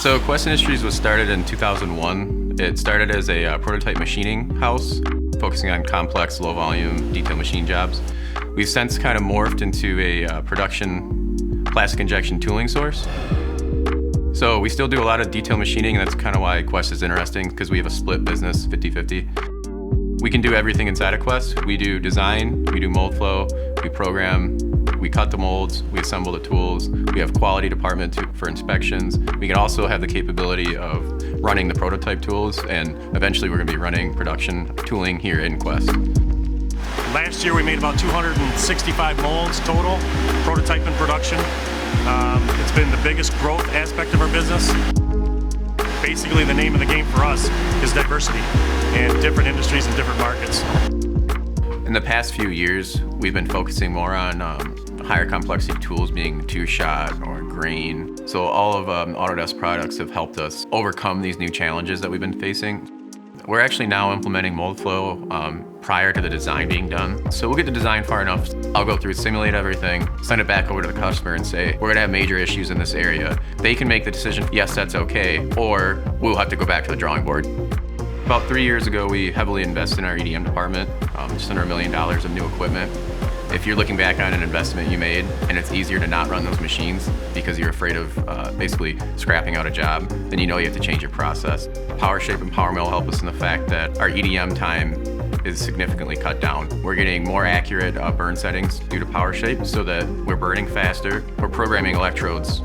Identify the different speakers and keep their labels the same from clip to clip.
Speaker 1: So Quest Industries was started in 2001. It started as a prototype machining house, focusing on complex, low-volume, detail machine jobs. We've since kind of morphed into a production plastic injection tooling source. So we still do a lot of detail machining, and that's kind of why Quest is interesting, because we have a split business, 50-50. We can do everything inside of Quest. We do design, we do mold flow, we program, we cut the molds, we assemble the tools, we have quality department for inspections. We can also have the capability of running the prototype tools, and eventually we're going to be running production tooling here in Quest.
Speaker 2: Last year we made about 265 molds total, prototype and production. It's been the biggest growth aspect of our business. Basically the name of the game for us is diversity and different industries and different markets.
Speaker 1: In the past few years, we've been focusing more on higher complexity tools, being two-shot or grain. So all of Autodesk products have helped us overcome these new challenges that we've been facing. We're actually now implementing Moldflow prior to the design being done. So we'll get the design far enough, I'll go through, simulate everything, send it back over to the customer and say, we're gonna have major issues in this area. They can make the decision, yes, that's okay, or we'll have to go back to the drawing board. About 3 years ago, we heavily invested in our EDM department, just under $1 million of new equipment. If you're looking back on an investment you made and it's easier to not run those machines because you're afraid of basically scrapping out a job, then you know you have to change your process. PowerShape and PowerMill help us in the fact that our EDM time is significantly cut down. We're getting more accurate burn settings due to PowerShape so that we're burning faster. We're programming electrodes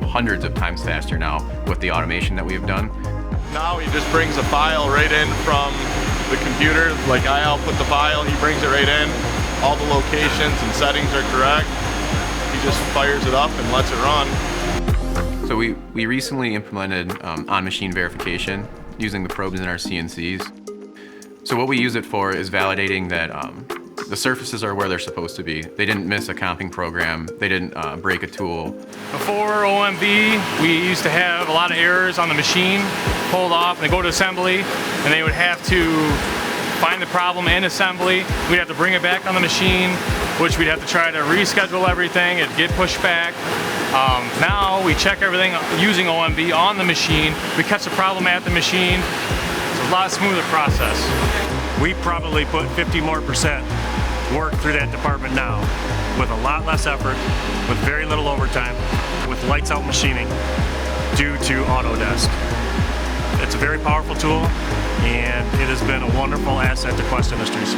Speaker 1: hundreds of times faster now with the automation that we have done.
Speaker 3: Now he just brings a file right in from the computer. Like I output the file, he brings it right in. All the locations and settings are correct. He just fires it up and lets it run.
Speaker 1: So we recently implemented on-machine verification using the probes in our CNCs. So what we use it for is validating that the surfaces are where they're supposed to be. They didn't miss a comping program. They didn't break a tool.
Speaker 2: Before OMV, we used to have a lot of errors on the machine, pulled off, and they go to assembly, and they would have to find the problem in assembly. We'd have to bring it back on the machine, which we'd have to try to reschedule everything. It'd get pushed back. Now we check everything using OMV on the machine. We catch the problem at the machine. It's a lot smoother process. We probably put 50% more work through that department now with a lot less effort, with very little overtime, with lights out machining due to Autodesk. It's a very powerful tool, and it has been a wonderful asset to Quest Industries.